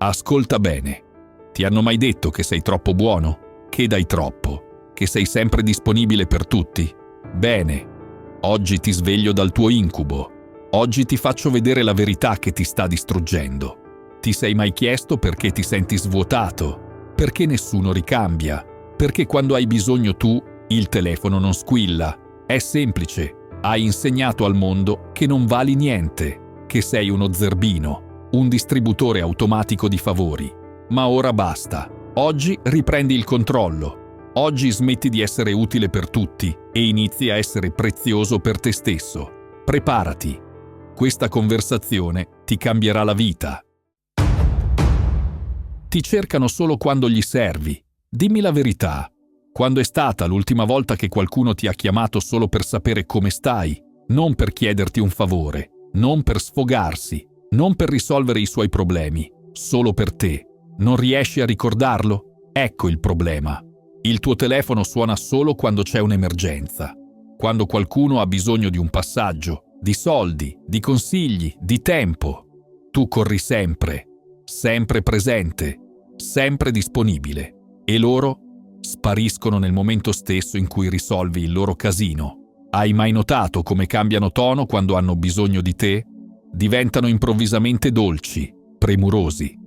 Ascolta bene. Ti hanno mai detto che sei troppo buono? Che dai troppo? Che sei sempre disponibile per tutti? Bene. Oggi ti sveglio dal tuo incubo. Oggi ti faccio vedere la verità che ti sta distruggendo. Ti sei mai chiesto perché ti senti svuotato? Perché nessuno ricambia? Perché quando hai bisogno tu, il telefono non squilla? È semplice. Hai insegnato al mondo che non vali niente, che sei uno zerbino, un distributore automatico di favori. Ma ora basta. Oggi riprendi il controllo. Oggi smetti di essere utile per tutti e inizi a essere prezioso per te stesso. Preparati. Questa conversazione ti cambierà la vita. Ti cercano solo quando gli servi. Dimmi la verità. Quando è stata l'ultima volta che qualcuno ti ha chiamato solo per sapere come stai? Non per chiederti un favore, non per sfogarsi, non per risolvere i suoi problemi, solo per te. Non riesci a ricordarlo? Ecco il problema. Il tuo telefono suona solo quando c'è un'emergenza. Quando qualcuno ha bisogno di un passaggio, di soldi, di consigli, di tempo. Tu corri sempre, sempre presente, sempre disponibile. E loro spariscono nel momento stesso in cui risolvi il loro casino. Hai mai notato come cambiano tono quando hanno bisogno di te? Diventano improvvisamente dolci, premurosi.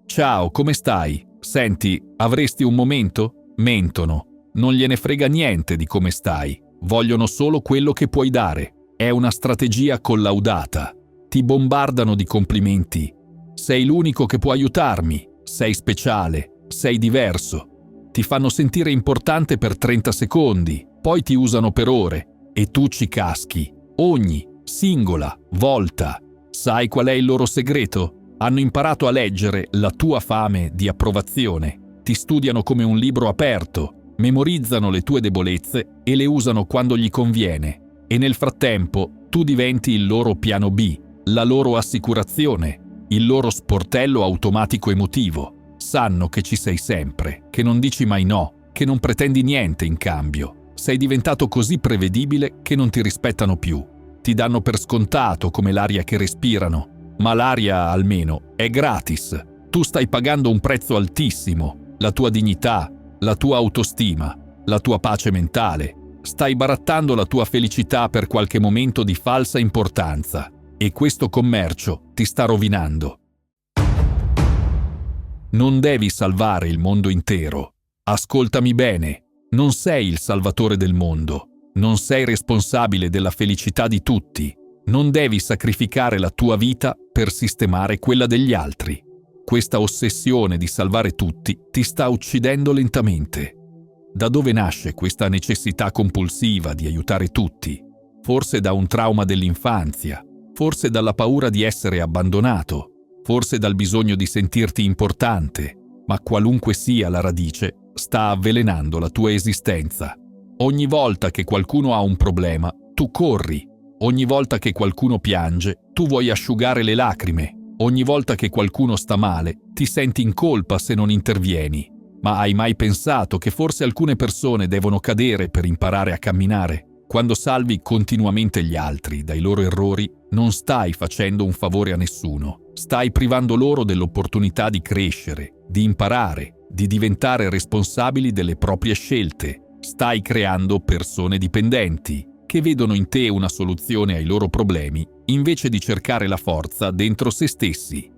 Ciao, come stai? Senti, avresti un momento? Mentono. Non gliene frega niente di come stai. Vogliono solo quello che puoi dare. È una strategia collaudata. Ti bombardano di complimenti. Sei l'unico che può aiutarmi. Sei speciale. Sei diverso. Ti fanno sentire importante per 30 secondi, poi ti usano per ore e tu ci caschi, ogni singola volta. Sai qual è il loro segreto? Hanno imparato a leggere la tua fame di approvazione, ti studiano come un libro aperto, memorizzano le tue debolezze e le usano quando gli conviene. E nel frattempo tu diventi il loro piano B, la loro assicurazione, il loro sportello automatico emotivo. Sanno che ci sei sempre, che non dici mai no, che non pretendi niente in cambio. Sei diventato così prevedibile che non ti rispettano più. Ti danno per scontato come l'aria che respirano, ma l'aria almeno è gratis. Tu stai pagando un prezzo altissimo, la tua dignità, la tua autostima, la tua pace mentale. Stai barattando la tua felicità per qualche momento di falsa importanza e questo commercio ti sta rovinando. Non devi salvare il mondo intero. Ascoltami bene. Non sei il salvatore del mondo. Non sei responsabile della felicità di tutti. Non devi sacrificare la tua vita per sistemare quella degli altri. Questa ossessione di salvare tutti ti sta uccidendo lentamente. Da dove nasce questa necessità compulsiva di aiutare tutti? Forse da un trauma dell'infanzia, forse dalla paura di essere abbandonato, forse dal bisogno di sentirti importante, ma qualunque sia la radice, sta avvelenando la tua esistenza. Ogni volta che qualcuno ha un problema, tu corri. Ogni volta che qualcuno piange, tu vuoi asciugare le lacrime. Ogni volta che qualcuno sta male, ti senti in colpa se non intervieni. Ma hai mai pensato che forse alcune persone devono cadere per imparare a camminare? Quando salvi continuamente gli altri dai loro errori, non stai facendo un favore a nessuno. Stai privando loro dell'opportunità di crescere, di imparare, di diventare responsabili delle proprie scelte. Stai creando persone dipendenti, che vedono in te una soluzione ai loro problemi, invece di cercare la forza dentro se stessi.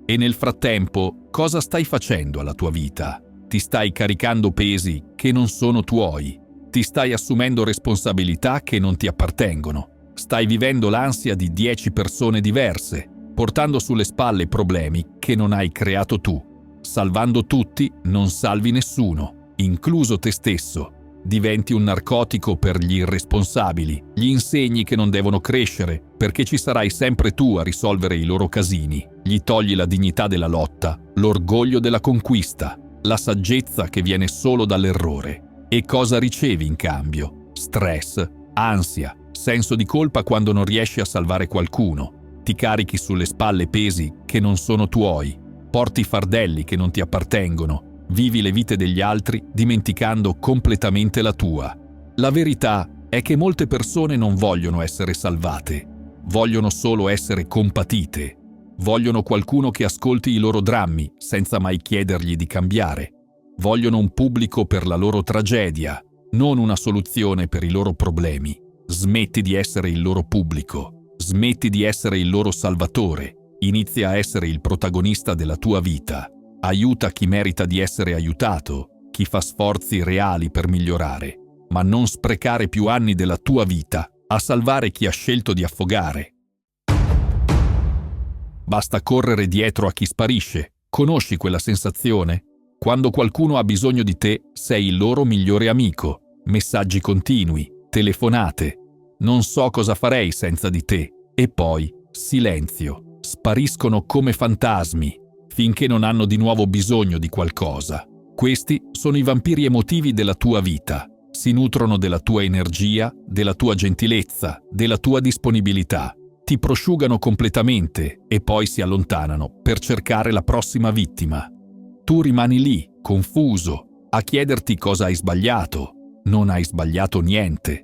E nel frattempo, cosa stai facendo alla tua vita? Ti stai caricando pesi che non sono tuoi. Ti stai assumendo responsabilità che non ti appartengono. Stai vivendo l'ansia di 10 persone diverse, portando sulle spalle problemi che non hai creato tu. Salvando tutti, non salvi nessuno, incluso te stesso. Diventi un narcotico per gli irresponsabili. Gli insegni che non devono crescere, perché ci sarai sempre tu a risolvere i loro casini. Gli togli la dignità della lotta, l'orgoglio della conquista, la saggezza che viene solo dall'errore. E cosa ricevi in cambio? Stress, ansia, senso di colpa quando non riesci a salvare qualcuno. Ti carichi sulle spalle pesi che non sono tuoi. Porti fardelli che non ti appartengono. Vivi le vite degli altri dimenticando completamente la tua. La verità è che molte persone non vogliono essere salvate. Vogliono solo essere compatite. Vogliono qualcuno che ascolti i loro drammi senza mai chiedergli di cambiare. Vogliono un pubblico per la loro tragedia, non una soluzione per i loro problemi. Smetti di essere il loro pubblico. Smetti di essere il loro salvatore. Inizia a essere il protagonista della tua vita. Aiuta chi merita di essere aiutato, chi fa sforzi reali per migliorare, ma non sprecare più anni della tua vita a salvare chi ha scelto di affogare. Basta correre dietro a chi sparisce. Conosci quella sensazione? Quando qualcuno ha bisogno di te, sei il loro migliore amico. Messaggi continui, telefonate. Non so cosa farei senza di te. E poi, silenzio. Spariscono come fantasmi, finché non hanno di nuovo bisogno di qualcosa. Questi sono i vampiri emotivi della tua vita. Si nutrono della tua energia, della tua gentilezza, della tua disponibilità. Ti prosciugano completamente e poi si allontanano per cercare la prossima vittima. Tu rimani lì, confuso, a chiederti cosa hai sbagliato. Non hai sbagliato niente.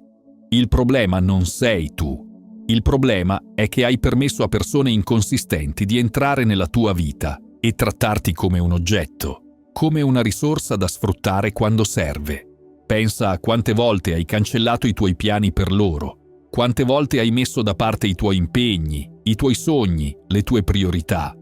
Il problema non sei tu. Il problema è che hai permesso a persone inconsistenti di entrare nella tua vita e trattarti come un oggetto, come una risorsa da sfruttare quando serve. Pensa a quante volte hai cancellato i tuoi piani per loro. Quante volte hai messo da parte i tuoi impegni, i tuoi sogni, le tue priorità.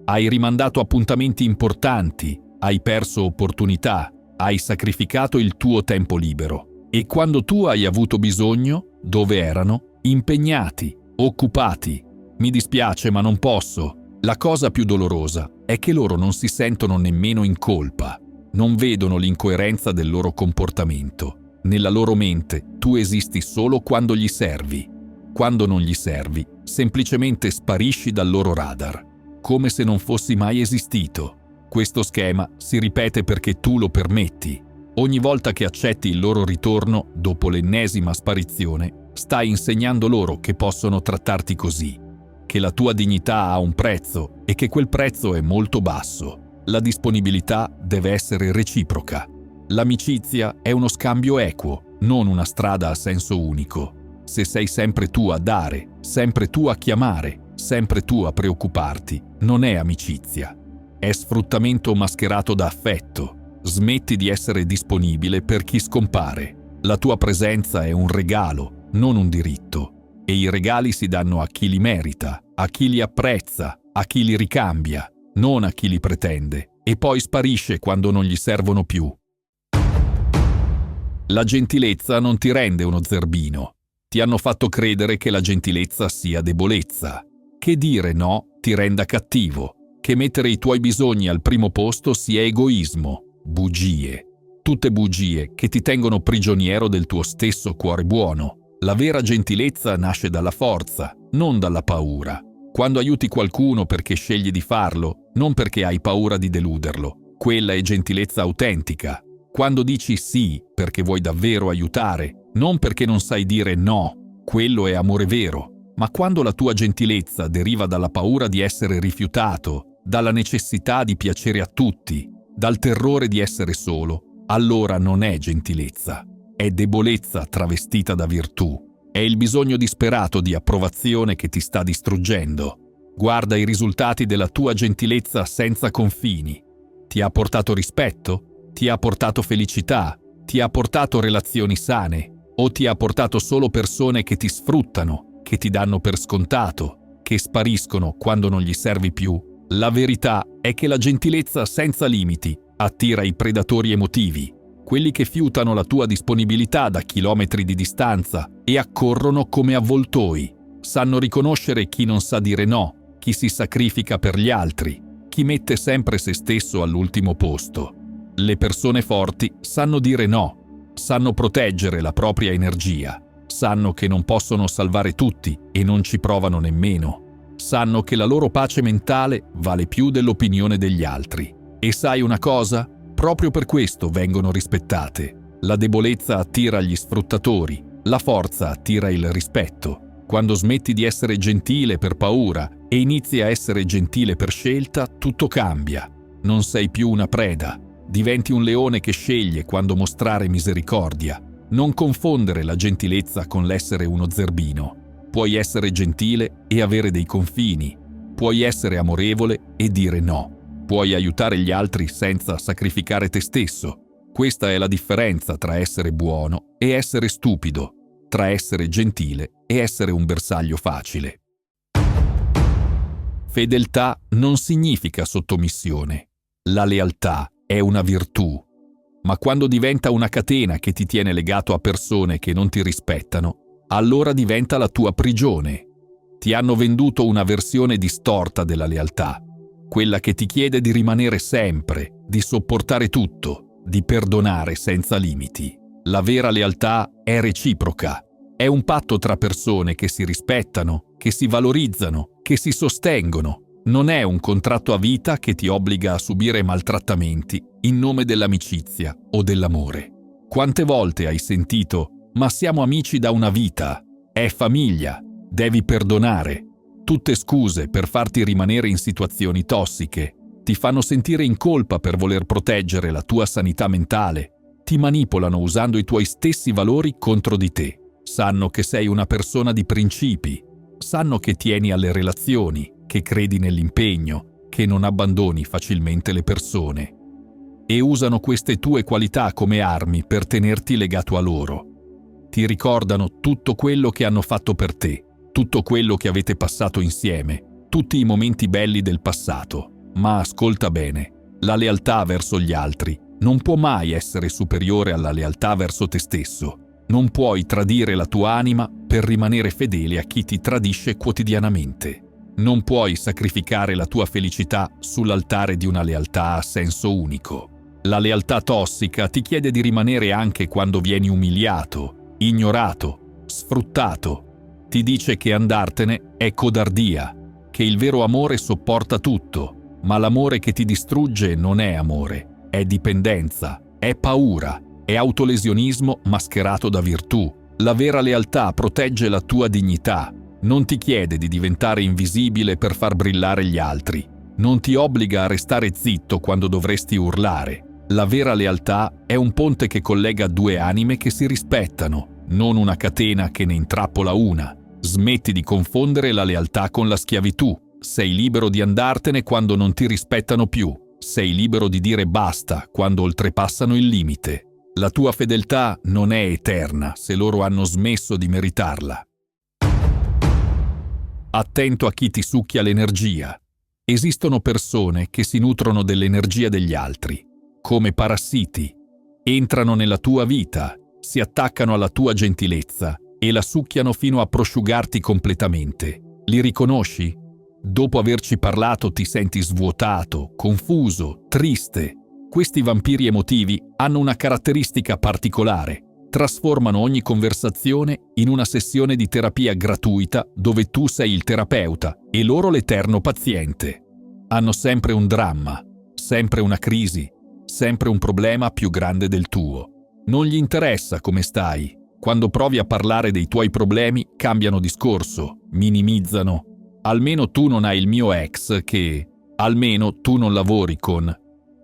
Hai rimandato appuntamenti importanti, hai perso opportunità, hai sacrificato il tuo tempo libero. E quando tu hai avuto bisogno, dove erano? Impegnati, occupati. Mi dispiace, ma non posso. La cosa più dolorosa è che loro non si sentono nemmeno in colpa. Non vedono l'incoerenza del loro comportamento. Nella loro mente tu esisti solo quando gli servi. Quando non gli servi, semplicemente sparisci dal loro radar, come se non fossi mai esistito. Questo schema si ripete perché tu lo permetti. Ogni volta che accetti il loro ritorno dopo l'ennesima sparizione, stai insegnando loro che possono trattarti così, che la tua dignità ha un prezzo e che quel prezzo è molto basso. La disponibilità deve essere reciproca. L'amicizia è uno scambio equo, non una strada a senso unico. Se sei sempre tu a dare, sempre tu a chiamare, sempre tu a preoccuparti, non è amicizia. È sfruttamento mascherato da affetto. Smetti di essere disponibile per chi scompare. La tua presenza è un regalo, non un diritto. E i regali si danno a chi li merita, a chi li apprezza, a chi li ricambia, non a chi li pretende, e poi sparisce quando non gli servono più. La gentilezza non ti rende uno zerbino. Ti hanno fatto credere che la gentilezza sia debolezza, che dire no ti renda cattivo, che mettere i tuoi bisogni al primo posto sia egoismo. Bugie. Tutte bugie che ti tengono prigioniero del tuo stesso cuore buono. La vera gentilezza nasce dalla forza, non dalla paura. Quando aiuti qualcuno perché scegli di farlo, non perché hai paura di deluderlo, quella è gentilezza autentica. Quando dici sì perché vuoi davvero aiutare, non perché non sai dire no, quello è amore vero. Ma quando la tua gentilezza deriva dalla paura di essere rifiutato, dalla necessità di piacere a tutti, dal terrore di essere solo, allora non è gentilezza. È debolezza travestita da virtù. È il bisogno disperato di approvazione che ti sta distruggendo. Guarda i risultati della tua gentilezza senza confini. Ti ha portato rispetto? Ti ha portato felicità? Ti ha portato relazioni sane? O ti ha portato solo persone che ti sfruttano, che ti danno per scontato, che spariscono quando non gli servi più? La verità è che la gentilezza senza limiti attira i predatori emotivi, quelli che fiutano la tua disponibilità da chilometri di distanza e accorrono come avvoltoi. Sanno riconoscere chi non sa dire no, chi si sacrifica per gli altri, chi mette sempre se stesso all'ultimo posto. Le persone forti sanno dire no, sanno proteggere la propria energia, sanno che non possono salvare tutti e non ci provano nemmeno. Sanno che la loro pace mentale vale più dell'opinione degli altri. E sai una cosa? Proprio per questo vengono rispettate. La debolezza attira gli sfruttatori, la forza attira il rispetto. Quando smetti di essere gentile per paura e inizi a essere gentile per scelta, tutto cambia. Non sei più una preda. Diventi un leone che sceglie quando mostrare misericordia. Non confondere la gentilezza con l'essere uno zerbino. Puoi essere gentile e avere dei confini. Puoi essere amorevole e dire no. Puoi aiutare gli altri senza sacrificare te stesso. Questa è la differenza tra essere buono e essere stupido, tra essere gentile e essere un bersaglio facile. Fedeltà non significa sottomissione. La lealtà è una virtù. Ma quando diventa una catena che ti tiene legato a persone che non ti rispettano, allora diventa la tua prigione. Ti hanno venduto una versione distorta della lealtà, quella che ti chiede di rimanere sempre, di sopportare tutto, di perdonare senza limiti. La vera lealtà è reciproca. È un patto tra persone che si rispettano, che si valorizzano, che si sostengono. Non è un contratto a vita che ti obbliga a subire maltrattamenti in nome dell'amicizia o dell'amore. Quante volte hai sentito «Ma siamo amici da una vita, è famiglia, devi perdonare». Tutte scuse per farti rimanere in situazioni tossiche, ti fanno sentire in colpa per voler proteggere la tua sanità mentale, ti manipolano usando i tuoi stessi valori contro di te. Sanno che sei una persona di principi, sanno che tieni alle relazioni, che credi nell'impegno, che non abbandoni facilmente le persone. E usano queste tue qualità come armi per tenerti legato a loro. Ti ricordano tutto quello che hanno fatto per te, tutto quello che avete passato insieme, tutti i momenti belli del passato. Ma ascolta bene, la lealtà verso gli altri non può mai essere superiore alla lealtà verso te stesso. Non puoi tradire la tua anima per rimanere fedele a chi ti tradisce quotidianamente. Non puoi sacrificare la tua felicità sull'altare di una lealtà a senso unico. La lealtà tossica ti chiede di rimanere anche quando vieni umiliato, ignorato, sfruttato. Ti dice che andartene è codardia, che il vero amore sopporta tutto, ma l'amore che ti distrugge non è amore, è dipendenza, è paura, è autolesionismo mascherato da virtù. La vera lealtà protegge la tua dignità. Non ti chiede di diventare invisibile per far brillare gli altri. Non ti obbliga a restare zitto quando dovresti urlare. La vera lealtà è un ponte che collega due anime che si rispettano, non una catena che ne intrappola una. Smetti di confondere la lealtà con la schiavitù. Sei libero di andartene quando non ti rispettano più. Sei libero di dire basta quando oltrepassano il limite. La tua fedeltà non è eterna se loro hanno smesso di meritarla. Attento a chi ti succhia l'energia. Esistono persone che si nutrono dell'energia degli altri, come parassiti. Entrano nella tua vita, si attaccano alla tua gentilezza e la succhiano fino a prosciugarti completamente. Li riconosci? Dopo averci parlato ti senti svuotato, confuso, triste. Questi vampiri emotivi hanno una caratteristica particolare. Trasformano ogni conversazione in una sessione di terapia gratuita dove tu sei il terapeuta e loro l'eterno paziente. Hanno sempre un dramma, sempre una crisi, sempre un problema più grande del tuo. Non gli interessa come stai. Quando provi a parlare dei tuoi problemi, cambiano discorso, minimizzano. Almeno tu non hai il mio ex che... Almeno tu non lavori con...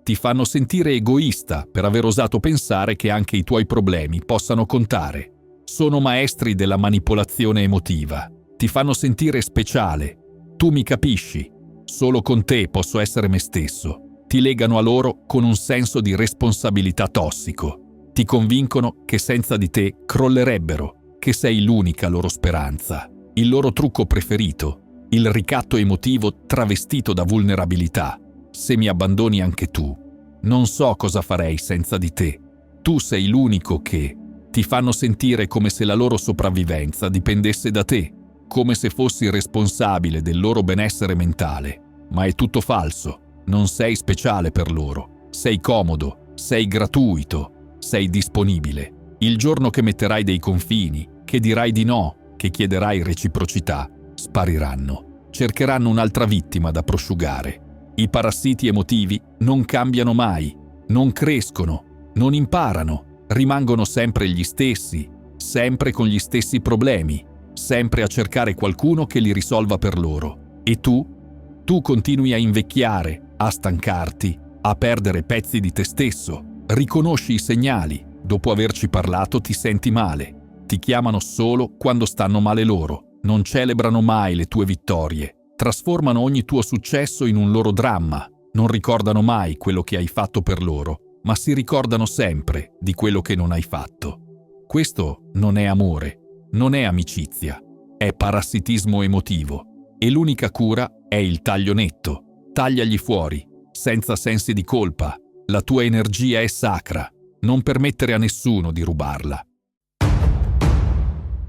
Ti fanno sentire egoista per aver osato pensare che anche i tuoi problemi possano contare. Sono maestri della manipolazione emotiva. Ti fanno sentire speciale. Tu mi capisci. Solo con te posso essere me stesso. Ti legano a loro con un senso di responsabilità tossico. Ti convincono che senza di te crollerebbero, che sei l'unica loro speranza. Il loro trucco preferito, il ricatto emotivo travestito da vulnerabilità. Se mi abbandoni anche tu, non so cosa farei senza di te. Tu sei l'unico che... Ti fanno sentire come se la loro sopravvivenza dipendesse da te, come se fossi responsabile del loro benessere mentale. Ma è tutto falso. Non sei speciale per loro. Sei comodo, sei gratuito, sei disponibile. Il giorno che metterai dei confini, che dirai di no, che chiederai reciprocità, spariranno. Cercheranno un'altra vittima da prosciugare. I parassiti emotivi non cambiano mai, non crescono, non imparano, rimangono sempre gli stessi, sempre con gli stessi problemi, sempre a cercare qualcuno che li risolva per loro. E tu continui a invecchiare, a stancarti, a perdere pezzi di te stesso. Riconosci i segnali, dopo averci parlato ti senti male. Ti chiamano solo quando stanno male loro, non celebrano mai le tue vittorie. trasformano ogni tuo successo in un loro dramma, non ricordano mai quello che hai fatto per loro, ma si ricordano sempre di quello che non hai fatto. Questo non è amore, non è amicizia, è parassitismo emotivo e l'unica cura è il taglio netto. Tagliagli fuori, senza sensi di colpa. La tua energia è sacra, non permettere a nessuno di rubarla.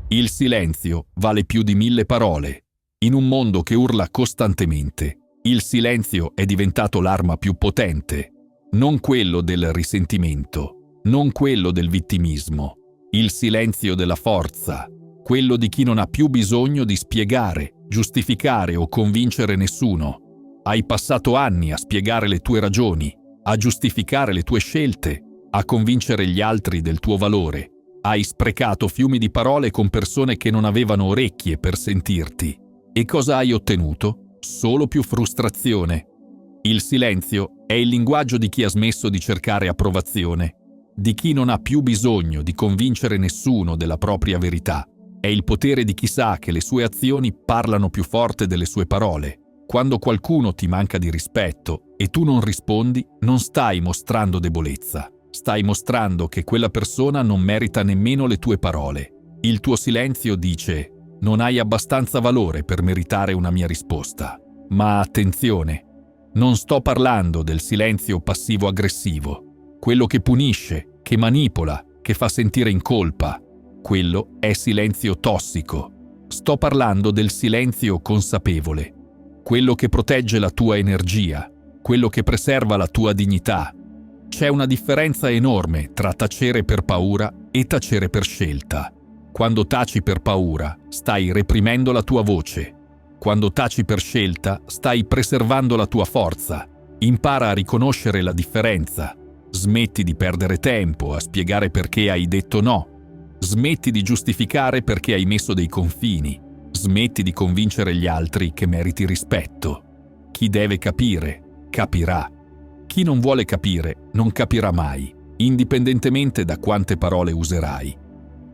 Il silenzio vale più di 1000 parole. In un mondo che urla costantemente, il silenzio è diventato l'arma più potente. Non quello del risentimento, non quello del vittimismo. Il silenzio della forza, quello di chi non ha più bisogno di spiegare, giustificare o convincere nessuno. Hai passato anni a spiegare le tue ragioni, a giustificare le tue scelte, a convincere gli altri del tuo valore. Hai sprecato fiumi di parole con persone che non avevano orecchie per sentirti. E cosa hai ottenuto? Solo più frustrazione. Il silenzio è il linguaggio di chi ha smesso di cercare approvazione, di chi non ha più bisogno di convincere nessuno della propria verità. È il potere di chi sa che le sue azioni parlano più forte delle sue parole. Quando qualcuno ti manca di rispetto e tu non rispondi, non stai mostrando debolezza. Stai mostrando che quella persona non merita nemmeno le tue parole. Il tuo silenzio dice: non hai abbastanza valore per meritare una mia risposta. Ma attenzione, non sto parlando del silenzio passivo-aggressivo, quello che punisce, che manipola, che fa sentire in colpa. Quello è silenzio tossico. Sto parlando del silenzio consapevole, quello che protegge la tua energia, quello che preserva la tua dignità. C'è una differenza enorme tra tacere per paura e tacere per scelta. Quando taci per paura, stai reprimendo la tua voce. Quando taci per scelta, stai preservando la tua forza. Impara a riconoscere la differenza. Smetti di perdere tempo a spiegare perché hai detto no. Smetti di giustificare perché hai messo dei confini. Smetti di convincere gli altri che meriti rispetto. Chi deve capire, capirà. Chi non vuole capire, non capirà mai, indipendentemente da quante parole userai.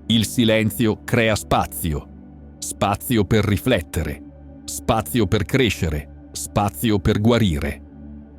Il silenzio crea spazio. Spazio per riflettere. Spazio per crescere. Spazio per guarire.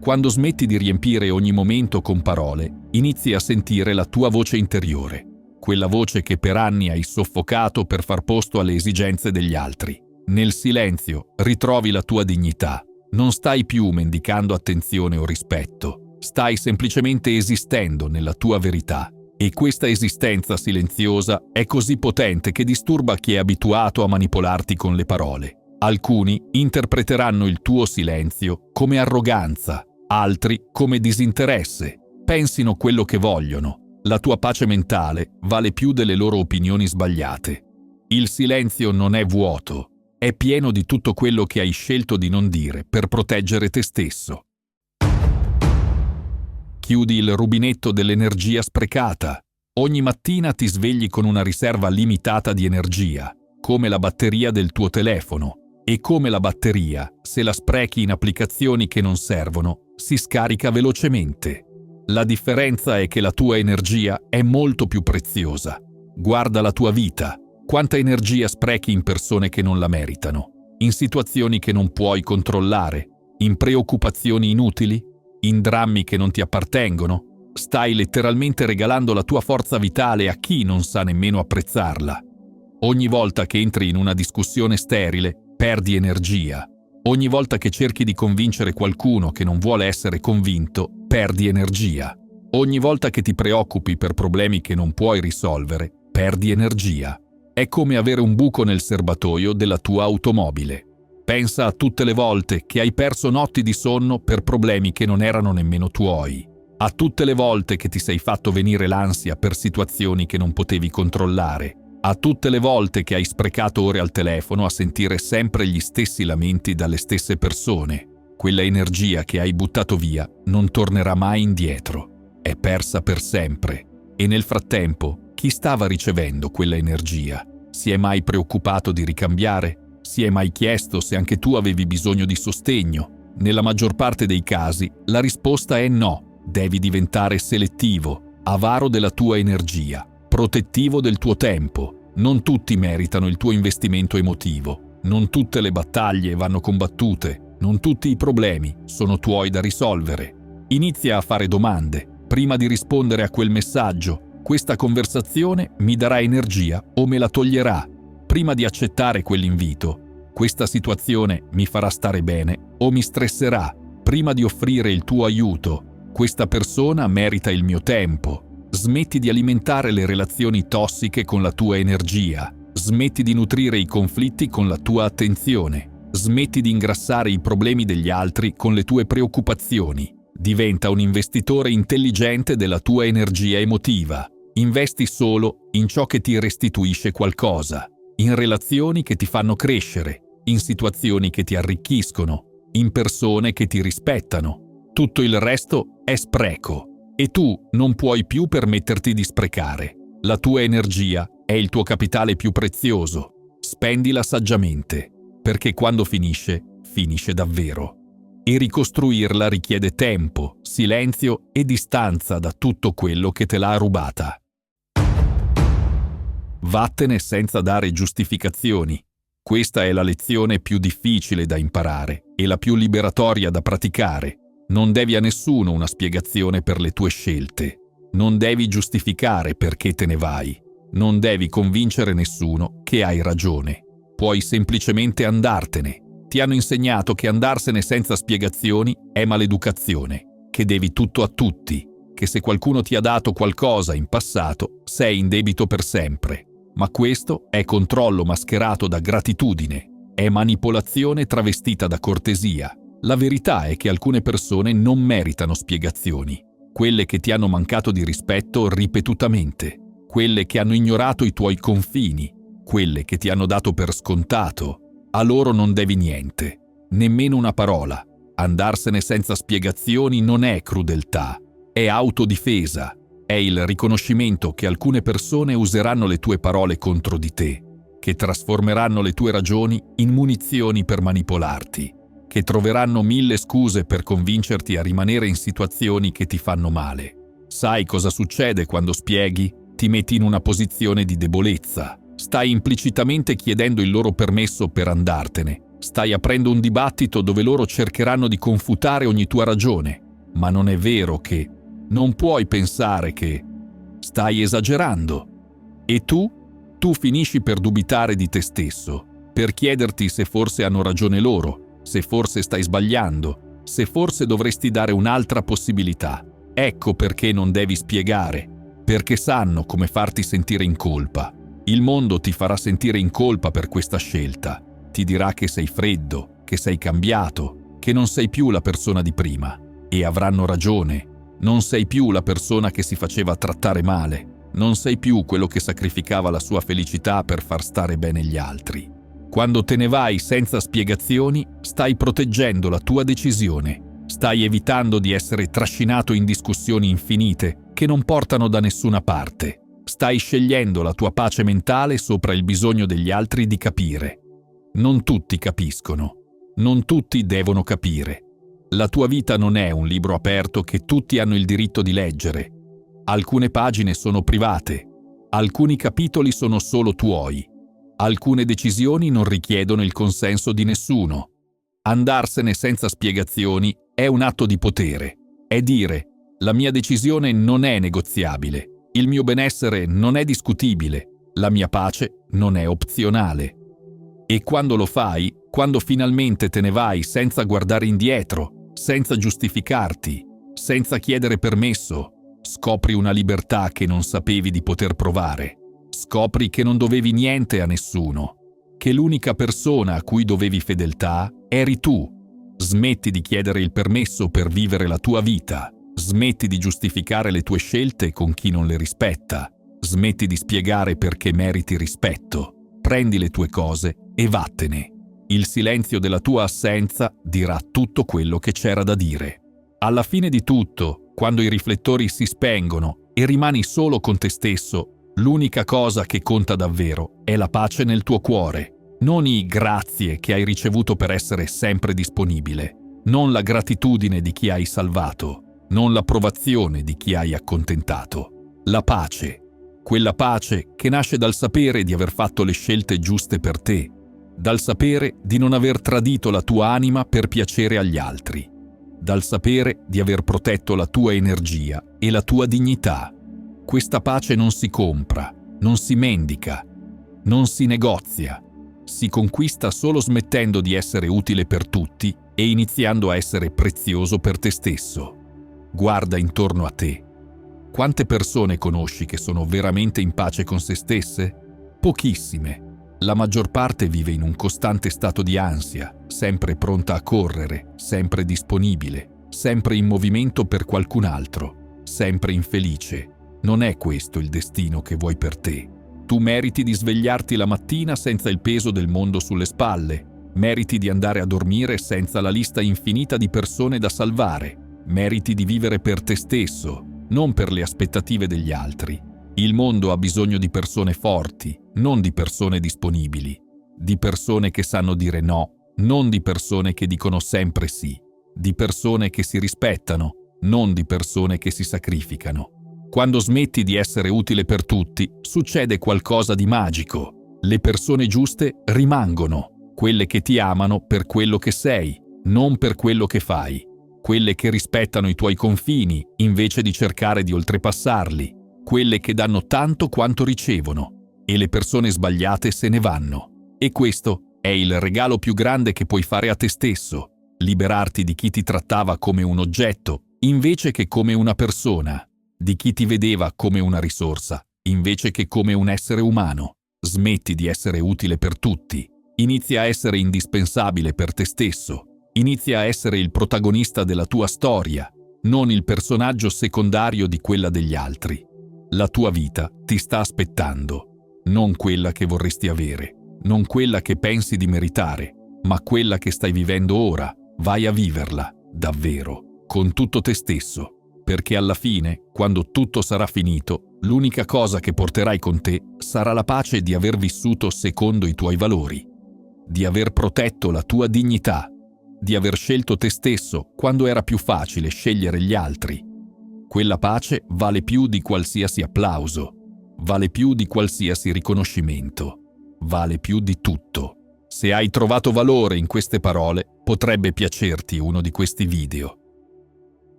Quando smetti di riempire ogni momento con parole, inizi a sentire la tua voce interiore. Quella voce che per anni hai soffocato per far posto alle esigenze degli altri. Nel silenzio ritrovi la tua dignità. Non stai più mendicando attenzione o rispetto. Stai semplicemente esistendo nella tua verità. E questa esistenza silenziosa è così potente che disturba chi è abituato a manipolarti con le parole. Alcuni interpreteranno il tuo silenzio come arroganza, altri come disinteresse. Pensino quello che vogliono. La tua pace mentale vale più delle loro opinioni sbagliate. Il silenzio non è vuoto, è pieno di tutto quello che hai scelto di non dire per proteggere te stesso. Chiudi il rubinetto dell'energia sprecata. Ogni mattina ti svegli con una riserva limitata di energia, come la batteria del tuo telefono. E come la batteria, se la sprechi in applicazioni che non servono, si scarica velocemente. La differenza è che la tua energia è molto più preziosa. Guarda la tua vita. Quanta energia sprechi in persone che non la meritano, in situazioni che non puoi controllare, in preoccupazioni inutili, in drammi che non ti appartengono. Stai letteralmente regalando la tua forza vitale a chi non sa nemmeno apprezzarla. Ogni volta che entri in una discussione sterile, perdi energia. Ogni volta che cerchi di convincere qualcuno che non vuole essere convinto, perdi energia. Ogni volta che ti preoccupi per problemi che non puoi risolvere, perdi energia. È come avere un buco nel serbatoio della tua automobile. Pensa a tutte le volte che hai perso notti di sonno per problemi che non erano nemmeno tuoi. A tutte le volte che ti sei fatto venire l'ansia per situazioni che non potevi controllare. A tutte le volte che hai sprecato ore al telefono a sentire sempre gli stessi lamenti dalle stesse persone. Quella energia che hai buttato via non tornerà mai indietro. È persa per sempre. E nel frattempo, chi stava ricevendo quella energia? Si è mai preoccupato di ricambiare? Si è mai chiesto se anche tu avevi bisogno di sostegno? Nella maggior parte dei casi, la risposta è no. Devi diventare selettivo, avaro della tua energia, protettivo del tuo tempo. Non tutti meritano il tuo investimento emotivo. Non tutte le battaglie vanno combattute, non tutti i problemi sono tuoi da risolvere. Inizia a fare domande. Prima di rispondere a quel messaggio, questa conversazione mi darà energia o me la toglierà. Prima di accettare quell'invito, questa situazione mi farà stare bene o mi stresserà. Prima di offrire il tuo aiuto, questa persona merita il mio tempo. Smetti di alimentare le relazioni tossiche con la tua energia. Smetti di nutrire i conflitti con la tua attenzione. Smetti di ingrassare i problemi degli altri con le tue preoccupazioni. Diventa un investitore intelligente della tua energia emotiva. Investi solo in ciò che ti restituisce qualcosa, in relazioni che ti fanno crescere, in situazioni che ti arricchiscono, in persone che ti rispettano. Tutto il resto è spreco e tu non puoi più permetterti di sprecare. La tua energia è il tuo capitale più prezioso. Spendila saggiamente, perché quando finisce, finisce davvero. E ricostruirla richiede tempo, silenzio e distanza da tutto quello che te l'ha rubata. Vattene senza dare giustificazioni. Questa è la lezione più difficile da imparare e la più liberatoria da praticare. Non devi a nessuno una spiegazione per le tue scelte. Non devi giustificare perché te ne vai. Non devi convincere nessuno che hai ragione. Puoi semplicemente andartene. Ti hanno insegnato che andarsene senza spiegazioni è maleducazione, che devi tutto a tutti, che se qualcuno ti ha dato qualcosa in passato sei in debito per sempre. Ma questo è controllo mascherato da gratitudine, è manipolazione travestita da cortesia. La verità è che alcune persone non meritano spiegazioni, quelle che ti hanno mancato di rispetto ripetutamente, quelle che hanno ignorato i tuoi confini, quelle che ti hanno dato per scontato. A loro non devi niente, nemmeno una parola. Andarsene senza spiegazioni non è crudeltà, è autodifesa, è il riconoscimento che alcune persone useranno le tue parole contro di te, che trasformeranno le tue ragioni in munizioni per manipolarti, che troveranno 1000 scuse per convincerti a rimanere in situazioni che ti fanno male. Sai cosa succede quando spieghi? Ti metti in una posizione di debolezza. Stai implicitamente chiedendo il loro permesso per andartene. Stai aprendo un dibattito dove loro cercheranno di confutare ogni tua ragione. Ma non è vero che... Non puoi pensare che... Stai esagerando. E tu finisci per dubitare di te stesso, per chiederti se forse hanno ragione loro, se forse stai sbagliando, se forse dovresti dare un'altra possibilità. Ecco perché non devi spiegare, perché sanno come farti sentire in colpa. Il mondo ti farà sentire in colpa per questa scelta. Ti dirà che sei freddo, che sei cambiato, che non sei più la persona di prima. E avranno ragione. Non sei più la persona che si faceva trattare male. Non sei più quello che sacrificava la sua felicità per far stare bene gli altri. Quando te ne vai senza spiegazioni, stai proteggendo la tua decisione. Stai evitando di essere trascinato in discussioni infinite che non portano da nessuna parte. Stai scegliendo la tua pace mentale sopra il bisogno degli altri di capire. Non tutti capiscono. Non tutti devono capire. La tua vita non è un libro aperto che tutti hanno il diritto di leggere. Alcune pagine sono private. Alcuni capitoli sono solo tuoi. Alcune decisioni non richiedono il consenso di nessuno. Andarsene senza spiegazioni è un atto di potere. È dire: la mia decisione non è negoziabile. Il mio benessere non è discutibile, la mia pace non è opzionale. E quando lo fai, quando finalmente te ne vai senza guardare indietro, senza giustificarti, senza chiedere permesso, scopri una libertà che non sapevi di poter provare. Scopri che non dovevi niente a nessuno, che l'unica persona a cui dovevi fedeltà eri tu. Smetti di chiedere il permesso per vivere la tua vita. Smetti di giustificare le tue scelte con chi non le rispetta. Smetti di spiegare perché meriti rispetto. Prendi le tue cose e vattene. Il silenzio della tua assenza dirà tutto quello che c'era da dire. Alla fine di tutto, quando i riflettori si spengono e rimani solo con te stesso, l'unica cosa che conta davvero è la pace nel tuo cuore, non i grazie che hai ricevuto per essere sempre disponibile, non la gratitudine di chi hai salvato, non l'approvazione di chi hai accontentato. La pace, quella pace che nasce dal sapere di aver fatto le scelte giuste per te. dal sapere di non aver tradito la tua anima per piacere agli altri, dal sapere di aver protetto la tua energia e la tua dignità. Questa pace non si compra, non si mendica, non si negozia. Si conquista solo smettendo di essere utile per tutti e iniziando a essere prezioso per te stesso. Guarda intorno a te. Quante persone conosci che sono veramente in pace con se stesse? Pochissime. La maggior parte vive in un costante stato di ansia, sempre pronta a correre, sempre disponibile, sempre in movimento per qualcun altro, sempre infelice. Non è questo il destino che vuoi per te. Tu meriti di svegliarti la mattina senza il peso del mondo sulle spalle, meriti di andare a dormire senza la lista infinita di persone da salvare, meriti di vivere per te stesso, non per le aspettative degli altri. Il mondo ha bisogno di persone forti, non di persone disponibili, di persone che sanno dire no, non di persone che dicono sempre sì, di persone che si rispettano, non di persone che si sacrificano. Quando smetti di essere utile per tutti, succede qualcosa di magico. Le persone giuste rimangono, quelle che ti amano per quello che sei, non per quello che fai, quelle che rispettano i tuoi confini invece di cercare di oltrepassarli, quelle che danno tanto quanto ricevono, e le persone sbagliate se ne vanno. E questo è il regalo più grande che puoi fare a te stesso, liberarti di chi ti trattava come un oggetto invece che come una persona, di chi ti vedeva come una risorsa, invece che come un essere umano. Smetti di essere utile per tutti. Inizia a essere indispensabile per te stesso. Inizia a essere il protagonista della tua storia, non il personaggio secondario di quella degli altri. La tua vita ti sta aspettando, non quella che vorresti avere, non quella che pensi di meritare, ma quella che stai vivendo ora. Vai a viverla, davvero, con tutto te stesso. Perché alla fine, quando tutto sarà finito, l'unica cosa che porterai con te sarà la pace di aver vissuto secondo i tuoi valori, di aver protetto la tua dignità, di aver scelto te stesso quando era più facile scegliere gli altri. Quella pace vale più di qualsiasi applauso, vale più di qualsiasi riconoscimento, vale più di tutto. Se hai trovato valore in queste parole, potrebbe piacerti uno di questi video.